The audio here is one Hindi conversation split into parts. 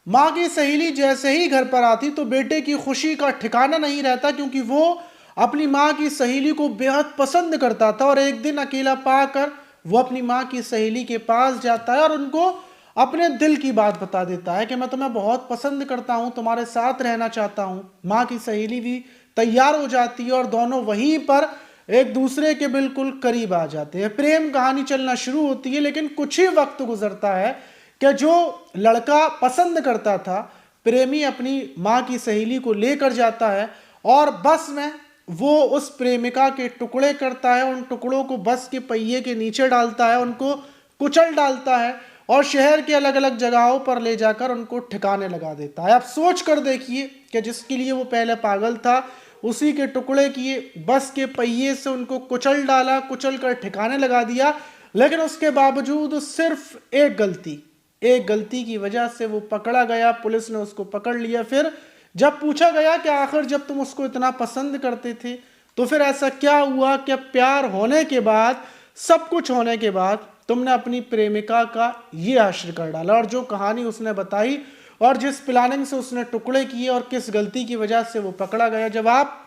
माँ की सहेली जैसे ही घर पर आती तो बेटे की खुशी का ठिकाना नहीं रहता, क्योंकि वो अपनी माँ की सहेली को बेहद पसंद करता था। और एक दिन अकेला पाकर वो अपनी माँ की सहेली के पास जाता है और उनको अपने दिल की बात बता देता है कि मैं तुम्हें बहुत पसंद करता हूँ, तुम्हारे साथ रहना चाहता हूँ। माँ की सहेली भी तैयार हो जाती है और दोनों वहीं पर एक दूसरे के बिल्कुल करीब आ जाते हैं। प्रेम कहानी चलना शुरू होती है, लेकिन कुछ ही वक्त गुजरता है कि जो लड़का पसंद करता था, प्रेमी अपनी माँ की सहेली को लेकर जाता है और बस में वो उस प्रेमिका के टुकड़े करता है, उन टुकड़ों को बस के पहिए के नीचे डालता है, उनको कुचल डालता है और शहर के अलग अलग जगहों पर ले जाकर उनको ठिकाने लगा देता है। अब सोच कर देखिए कि जिसके लिए वो पहले पागल था, उसी के टुकड़े किए, बस के पहिए से उनको कुचल डाला, कुचल कर ठिकाने लगा दिया। लेकिन उसके बावजूद सिर्फ एक गलती की वजह से वो पकड़ा गया, पुलिस ने उसको पकड़ लिया। फिर जब पूछा गया कि आखिर जब तुम उसको इतना पसंद करते थे तो फिर ऐसा क्या हुआ कि प्यार होने के बाद, सब कुछ होने के बाद तुमने अपनी प्रेमिका का ये आश्रय कर डाला। और जो कहानी उसने बताई और जिस प्लानिंग से उसने टुकड़े किए और किस गलती की वजह से वो पकड़ा गया, जब आप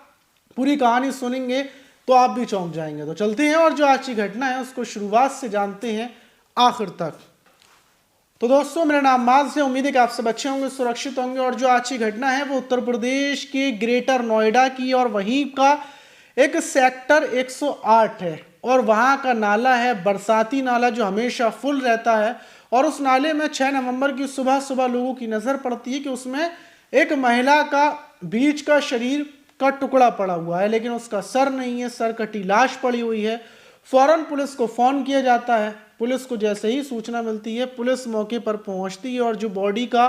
पूरी कहानी सुनेंगे तो आप भी चौंक जाएंगे। तो चलते हैं और जो आज की घटना है उसको शुरुआत से जानते हैं आखिर तक। तो दोस्तों, मेरा नाम माज है, उम्मीद है कि आप सब अच्छे होंगे, सुरक्षित होंगे। और जो आज की घटना है वो उत्तर प्रदेश के ग्रेटर नोएडा की और वहीं का एक सेक्टर 108 है। और वहाँ का नाला है बरसाती नाला, जो हमेशा फुल रहता है। और उस नाले में 6 नवंबर की सुबह सुबह लोगों की नज़र पड़ती है कि उसमें एक महिला का बीच का शरीर का टुकड़ा पड़ा हुआ है, लेकिन उसका सर नहीं है, सर कटी लाश पड़ी हुई है। फौरन पुलिस को फ़ोन किया जाता है। पुलिस को जैसे ही सूचना मिलती है, पुलिस मौके पर पहुंचती है और जो बॉडी का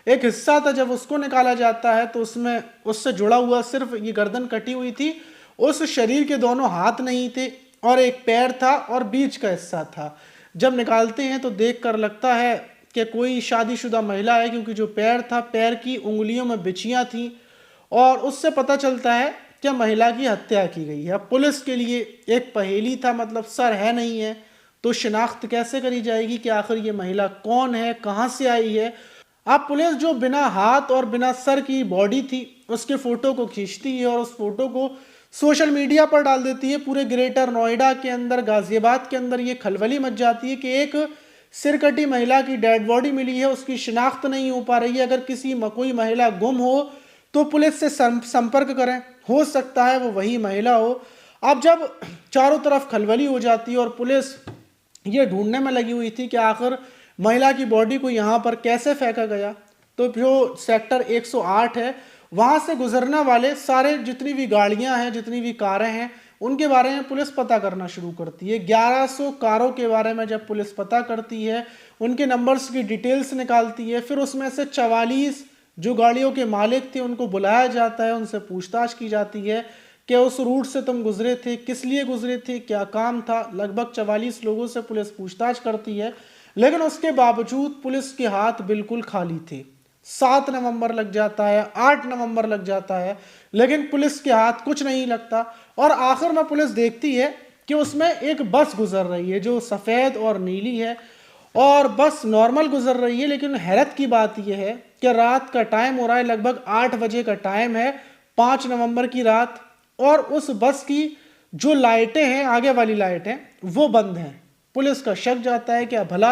एक हिस्सा था, जब उसको निकाला जाता है तो उसमें उससे जुड़ा हुआ सिर्फ ये गर्दन कटी हुई थी, उस शरीर के दोनों हाथ नहीं थे और एक पैर था और बीच का हिस्सा था। जब निकालते हैं तो देखकर लगता है कि कोई शादीशुदा महिला है, क्योंकि जो पैर था, पैर की उंगलियों में बिछियाँ थीं और उससे पता चलता है कि महिला की हत्या की गई है। पुलिस के लिए एक पहेली था, मतलब सर है नहीं है तो शिनाख्त कैसे करी जाएगी कि आखिर ये महिला कौन है, कहाँ से आई है। अब पुलिस जो बिना हाथ और बिना सर की बॉडी थी उसके फोटो को खींचती है और उस फोटो को सोशल मीडिया पर डाल देती है। पूरे ग्रेटर नोएडा के अंदर, गाजियाबाद के अंदर ये खलबली मच जाती है कि एक सिरकटी महिला की डेड बॉडी मिली है, उसकी शिनाख्त नहीं हो पा रही है। अगर कोई महिला गुम हो तो पुलिस से संपर्क करें, हो सकता है वो वही महिला हो। अब जब चारों तरफ खलबली हो जाती है और पुलिस ये ढूंढने में लगी हुई थी कि आखिर महिला की बॉडी को यहाँ पर कैसे फेंका गया, तो जो सेक्टर 108 है वहाँ से गुजरने वाले सारे जितनी भी गाड़ियाँ हैं, जितनी भी कारें हैं, उनके बारे में पुलिस पता करना शुरू करती है। 1100 कारों के बारे में जब पुलिस पता करती है, उनके नंबर्स की डिटेल्स निकालती है, फिर उसमें से 44 जो गाड़ियों के मालिक थे उनको बुलाया जाता है, उनसे पूछताछ की जाती है कि उस रूट से तुम गुजरे थे, किस लिए गुजरे थे, क्या काम था। लगभग 44 लोगों से पुलिस पूछताछ करती है, लेकिन उसके बावजूद पुलिस के हाथ बिल्कुल खाली थे। 7 नवंबर लग जाता है, 8 नवंबर लग जाता है, लेकिन पुलिस के हाथ कुछ नहीं लगता। और आखिर में पुलिस देखती है कि उसमें एक बस गुजर रही है जो सफ़ेद और नीली है, और बस नॉर्मल गुजर रही है। लेकिन हैरत की बात यह है कि रात का टाइम हो रहा है, लगभग 8 बजे का टाइम है, 5 नवंबर की रात, और उस बस की जो लाइटें हैं, आगे वाली लाइटें, वो बंद हैं। पुलिस का शक जाता है कि भला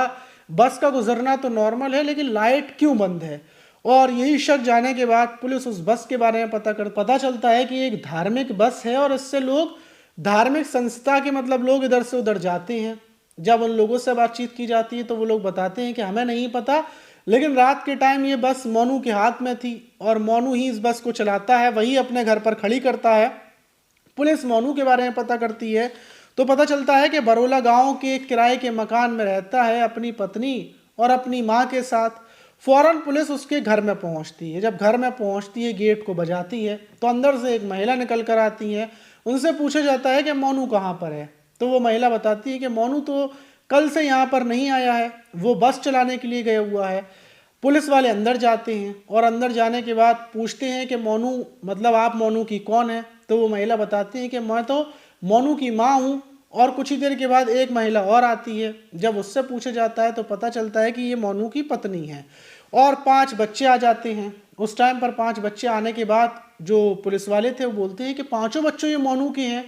बस का गुजरना तो नॉर्मल है, लेकिन लाइट क्यों बंद है। और यही शक जाने के बाद पुलिस उस बस के बारे में पता चलता है कि एक धार्मिक बस है और इससे लोग धार्मिक संस्था के मतलब लोग इधर से उधर जाते हैं। जब उन लोगों से बातचीत की जाती है तो वो लोग बताते हैं कि हमें नहीं पता, लेकिन रात के टाइम ये बस मोनू के हाथ में थी और मोनू ही इस बस को चलाता है, वही अपने घर पर खड़ी करता है। पुलिस मोनू के बारे में पता करती है तो पता चलता है कि बरोला गांव के किराए के मकान में रहता है अपनी पत्नी और अपनी माँ के साथ। फौरन पुलिस उसके घर में पहुंचती है। जब घर में पहुंचती है, गेट को बजाती है तो अंदर से एक महिला निकल कर आती है। उनसे पूछा जाता है कि मोनू कहाँ पर है, तो वो महिला बताती है कि मोनू तो कल से यहाँ पर नहीं आया है, वो बस चलाने के लिए गया हुआ है। पुलिस वाले अंदर जाते हैं और अंदर जाने के बाद पूछते हैं कि मोनू, मतलब आप मोनू की कौन है, तो वो महिला बताती है कि मैं तो मोनू की माँ हूँ। और कुछ ही देर के बाद एक महिला और आती है। जब उससे पूछा जाता है तो पता चलता है कि ये मोनू की पत्नी है। और 5 बच्चे आ जाते हैं। उस टाइम पर 5 बच्चे आने के बाद जो पुलिस वाले थे वो बोलते हैं कि पाँचों बच्चों ये मोनू के हैं।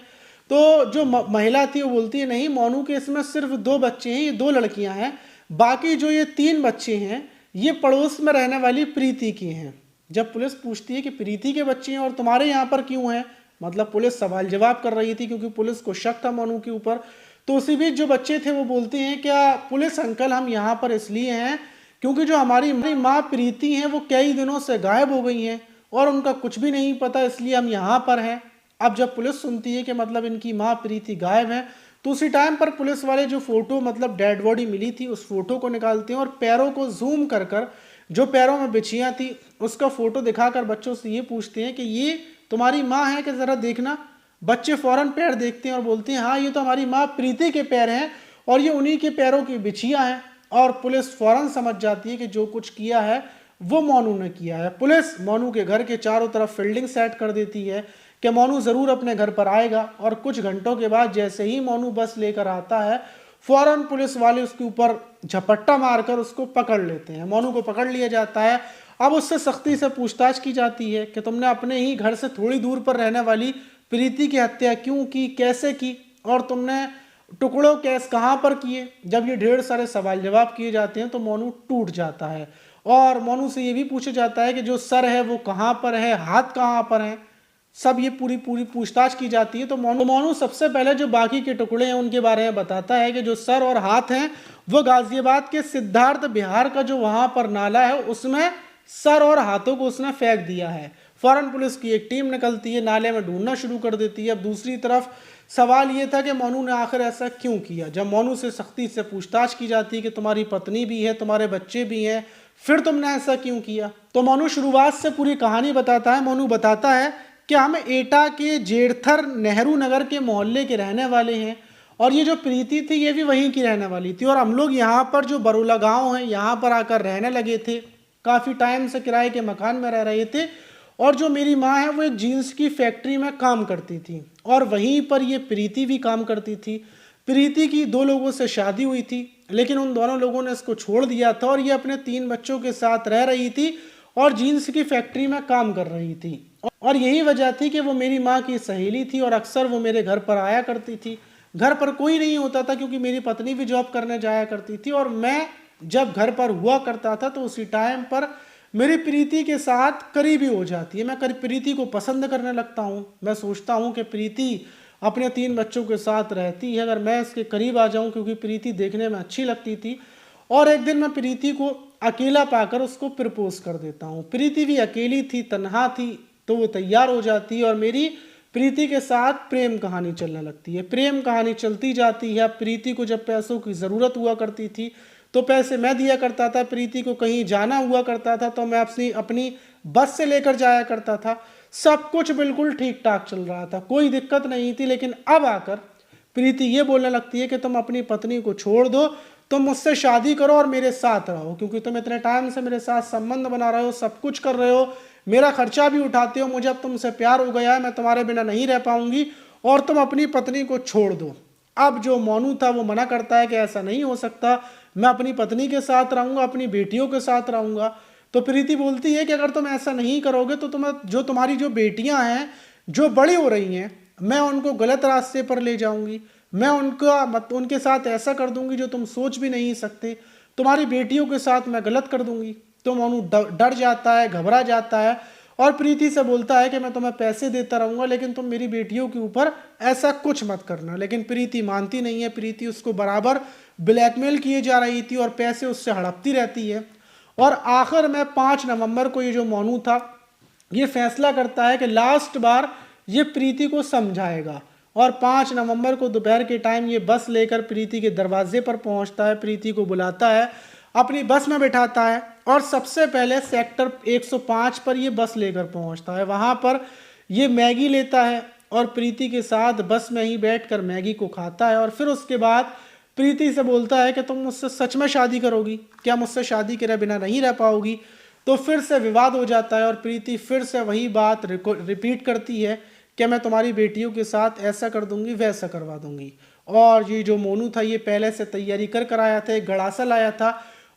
तो जो महिला थी वो बोलती है नहीं, मोनू के इसमें सिर्फ 2 बच्चे हैं, ये 2 लड़कियां हैं, बाकी जो ये 3 बच्चे हैं ये पड़ोस में रहने वाली प्रीति के हैं। जब पुलिस पूछती है कि प्रीति के बच्चे हैं और तुम्हारे यहाँ पर क्यों हैं, मतलब पुलिस सवाल जवाब कर रही थी क्योंकि पुलिस को शक था मोनू के ऊपर। तो उसी बीच जो बच्चे थे वो बोलते हैं क्या पुलिस अंकल हम यहाँ पर इसलिए हैं क्योंकि जो हमारी माँ प्रीति हैं वो कई दिनों से गायब हो गई हैं और उनका कुछ भी नहीं पता, इसलिए हम यहाँ पर हैं। अब जब पुलिस सुनती है कि मतलब इनकी माँ प्रीति गायब है तो उसी टाइम पर पुलिस वाले जो फोटो मतलब डेड बॉडी मिली थी उस फोटो को निकालते हैं और पैरों को जूम कर कर जो पैरों में बिछियाँ थी उसका फोटो दिखाकर बच्चों से ये पूछते हैं कि ये तुम्हारी माँ है कि ज़रा देखना। बच्चे फौरन पैर देखते हैं और बोलते हैं हाँ ये तो हमारी माँ प्रीति के पैर हैं और ये उन्हीं के पैरों की बिछियाँ हैं। और पुलिस फौरन समझ जाती है कि जो कुछ किया है वो मोनू ने किया है। पुलिस मोनू के घर के चारों तरफ फील्डिंग सेट कर देती है कि मोनू ज़रूर अपने घर पर आएगा। और कुछ घंटों के बाद जैसे ही मोनू बस लेकर आता है फौरन पुलिस वाले उसके ऊपर झपट्टा मारकर उसको पकड़ लेते हैं। मोनू को पकड़ लिया जाता है। अब उससे सख्ती से पूछताछ की जाती है कि तुमने अपने ही घर से थोड़ी दूर पर रहने वाली प्रीति की हत्या क्यों की, कैसे की और तुमने टुकड़ों कैस कहाँ पर किए। जब ये ढेर सारे सवाल जवाब किए जाते हैं तो मोनू टूट जाता है और मोनू से ये भी पूछा जाता है कि जो सर है वो कहाँ पर है, हाथ कहाँ पर है, सब ये पूरी पूछताछ की जाती है। तो मोनू सबसे पहले जो बाकी के टुकड़े हैं उनके बारे में बताता है कि जो सर और हाथ हैं वो गाजियाबाद के सिद्धार्थ बिहार का जो वहाँ पर नाला है उसमें सर और हाथों को उसने फेंक दिया है। फौरन पुलिस की एक टीम निकलती है, नाले में ढूंढना शुरू कर देती है। अब दूसरी तरफ सवाल ये था कि मोनू ने आखिर ऐसा क्यों किया। जब मोनू से सख्ती से पूछताछ की जाती है कि तुम्हारी पत्नी भी है, तुम्हारे बच्चे भी हैं, फिर तुमने ऐसा क्यों किया, तो मोनू शुरुआत से पूरी कहानी बताता है। मोनू बताता है कि हम एटा के जेड़थर नेहरू नगर के मोहल्ले के रहने वाले हैं और ये जो प्रीति थी ये भी वहीं की रहने वाली थी और हम लोग यहाँ पर जो बरोला गांव है यहाँ पर आकर रहने लगे थे। काफ़ी टाइम से किराए के मकान में रह रहे थे और जो मेरी माँ है वो एक जीन्स की फैक्ट्री में काम करती थी और वहीं पर ये प्रीति भी काम करती थी। प्रीति की 2 लोगों से शादी हुई थी लेकिन उन दोनों लोगों ने इसको छोड़ दिया था और ये अपने 3 बच्चों के साथ रह रही थी और जीन्स की फैक्ट्री में काम कर रही थी। और यही वजह थी कि वो मेरी माँ की सहेली थी और अक्सर वो मेरे घर पर आया करती थी। घर पर कोई नहीं होता था क्योंकि मेरी पत्नी भी जॉब करने जाया करती थी और मैं जब घर पर हुआ करता था तो उसी टाइम पर मेरी प्रीति के साथ करीबी हो जाती है। मैं प्रीति को पसंद करने लगता हूँ। मैं सोचता हूँ कि प्रीति अपने 3 बच्चों के साथ रहती है, अगर मैं इसके करीब आ जाऊँ, क्योंकि प्रीति देखने में अच्छी लगती थी। और एक दिन मैं प्रीति को अकेला पाकर उसको प्रपोज कर देता हूँ। प्रीति भी अकेली थी, तन्हा थी, तो वो तैयार हो जाती है और मेरी प्रीति के साथ प्रेम कहानी चलने लगती है। प्रेम कहानी चलती जाती है। प्रीति को जब पैसों की ज़रूरत हुआ करती थी तो पैसे मैं दिया करता था। प्रीति को कहीं जाना हुआ करता था तो मैं अपनी बस से लेकर जाया करता था। सब कुछ बिल्कुल ठीक ठाक चल रहा था, कोई दिक्कत नहीं थी। लेकिन अब आकर प्रीति ये बोलने लगती है कि तुम अपनी पत्नी को छोड़ दो, तुम मुझसे शादी करो और मेरे साथ रहो, क्योंकि तुम इतने टाइम से मेरे साथ संबंध बना रहे हो, सब कुछ कर रहे हो, मेरा खर्चा भी उठाते हो, मुझे अब तुमसे प्यार हो गया है, मैं तुम्हारे बिना नहीं रह पाऊंगी और तुम अपनी पत्नी को छोड़ दो। अब जो मोनू था वो मना करता है कि ऐसा नहीं हो सकता, मैं अपनी पत्नी के साथ रहूँगा, अपनी बेटियों के साथ रहूँगा। तो प्रीति बोलती है कि अगर तुम ऐसा नहीं करोगे तो तुम्हारी जो बेटियां हैं जो बड़ी हो रही हैं, मैं उनको गलत रास्ते पर ले जाऊंगी, मैं उनके साथ ऐसा कर दूंगी जो तुम सोच भी नहीं सकते, तुम्हारी बेटियों के साथ मैं गलत कर दूंगी। तो मोनू डर जाता है, घबरा जाता है और प्रीति से बोलता है कि मैं तुम्हें पैसे देता रहूंगा लेकिन तुम मेरी बेटियों के ऊपर ऐसा कुछ मत करना। लेकिन प्रीति मानती नहीं है। प्रीति उसको बराबर ब्लैकमेल किए जा रही थी और पैसे उससे हड़पती रहती है। और आखिर में 5 नवंबर को ये जो मोनू था ये फैसला करता है कि लास्ट बार ये प्रीति को समझाएगा और 5 नवंबर को दोपहर के टाइम ये बस लेकर प्रीति के दरवाजे पर पहुंचता है, प्रीति को बुलाता है, अपनी बस में बिठाता है और सबसे पहले सेक्टर 105 पर ये बस लेकर पहुंचता है। वहां पर ये मैगी लेता है और प्रीति के साथ बस में ही बैठकर मैगी को खाता है और फिर उसके बाद प्रीति से बोलता है कि तुम मुझसे सच में शादी करोगी, क्या मुझसे शादी करे बिना नहीं रह पाओगी। तो फिर से विवाद हो जाता है और प्रीति फिर से वही बात रिपीट करती है कि मैं तुम्हारी बेटियों के साथ ऐसा कर दूंगी, वैसा करवा दूंगी। और ये जो मोनू था ये पहले से तैयारी कर आया था, एक गड़ासा लाया था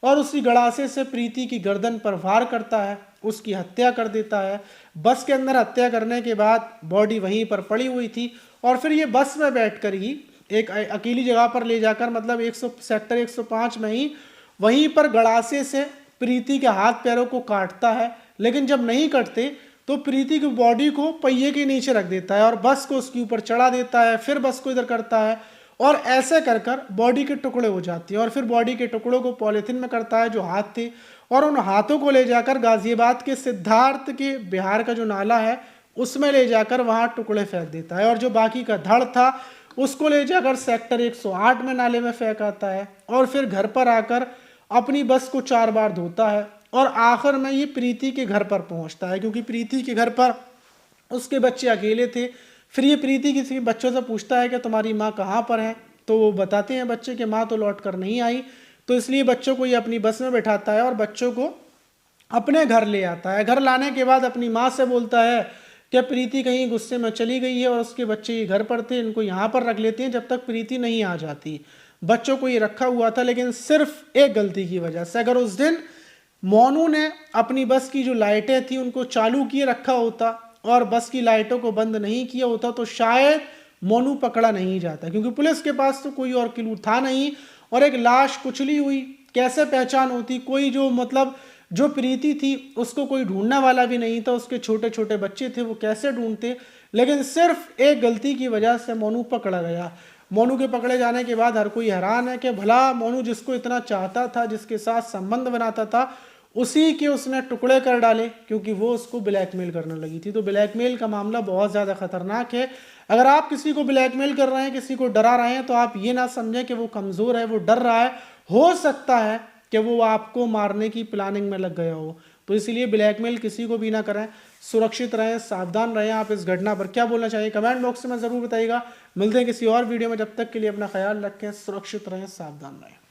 और उसी गड़ासे से प्रीति की गर्दन पर वार करता है, उसकी हत्या कर देता है। बस के अंदर हत्या करने के बाद बॉडी वहीं पर पड़ी हुई थी और फिर ये बस में बैठकर ही एक अकेली जगह पर ले जाकर, मतलब 100 सेक्टर 105 में ही वहीं पर गड़ासे से प्रीति के हाथ पैरों को काटता है। लेकिन जब नहीं कटते तो प्रीति की बॉडी को पहिए के नीचे रख देता है और बस को उसके ऊपर चढ़ा देता है, फिर बस को इधर करता है और ऐसे कर कर बॉडी के टुकड़े हो जाते हैं। और फिर बॉडी के टुकड़ों को पॉलीथीन में करता है जो हाथ थे, और उन हाथों को ले जाकर गाजियाबाद के सिद्धार्थ के बिहार का जो नाला है उसमें ले जाकर वहाँ टुकड़े फेंक देता है। और जो बाकी का धड़ था उसको ले जाकर सेक्टर 108 में नाले में फेंक आता है और फिर घर पर आकर अपनी बस को 4 बार धोता है और आखिर में ये प्रीति के घर पर पहुंचता है, क्योंकि प्रीति के घर पर उसके बच्चे अकेले थे। फिर ये प्रीति किसी बच्चों से पूछता है कि तुम्हारी माँ कहाँ पर है, तो वो बताते हैं बच्चे कि माँ तो लौट कर नहीं आई। तो इसलिए बच्चों को ये अपनी बस में बैठाता है और बच्चों को अपने घर ले आता है। घर लाने के बाद अपनी माँ से बोलता है कि प्रीति कहीं गुस्से में चली गई है और उसके बच्चे ये घर पर थे, इनको यहाँ पर रख लेते हैं जब तक प्रीति नहीं आ जाती। बच्चों को ये रखा हुआ था, लेकिन सिर्फ एक गलती की वजह से, अगर उस दिन मोनू ने अपनी बस की जो लाइटें थी उनको चालू किए रखा होता और बस की लाइटों को बंद नहीं किया होता तो शायद मोनू पकड़ा नहीं जाता, क्योंकि पुलिस के पास तो कोई और क्लू था नहीं और एक लाश कुचली हुई कैसे पहचान होती, कोई जो मतलब जो प्रीति थी उसको कोई ढूंढने वाला भी नहीं था, उसके छोटे छोटे बच्चे थे वो कैसे ढूंढते। लेकिन सिर्फ एक गलती की वजह से मोनू पकड़ा गया। मोनू के पकड़े जाने के बाद हर कोई हैरान है कि भला मोनू जिसको इतना चाहता था, जिसके साथ संबंध बनाता था, उसी के उसने टुकड़े कर डाले क्योंकि वो उसको ब्लैकमेल करने लगी थी। तो ब्लैकमेल का मामला बहुत ज़्यादा खतरनाक है। अगर आप किसी को ब्लैकमेल कर रहे हैं, किसी को डरा रहे हैं, तो आप ये ना समझें कि वो कमज़ोर है, वो डर रहा है। हो सकता है कि वो आपको मारने की प्लानिंग में लग गया हो। तो इसलिए ब्लैकमेल किसी को भी ना करें, सुरक्षित रहें, सावधान रहें। आप इस घटना पर क्या बोलना चाहिए कमेंट बॉक्स में ज़रूर बताइएगा। मिलते हैं किसी और वीडियो में, जब तक के लिए अपना ख्याल रखें, सुरक्षित रहें, सावधान रहें।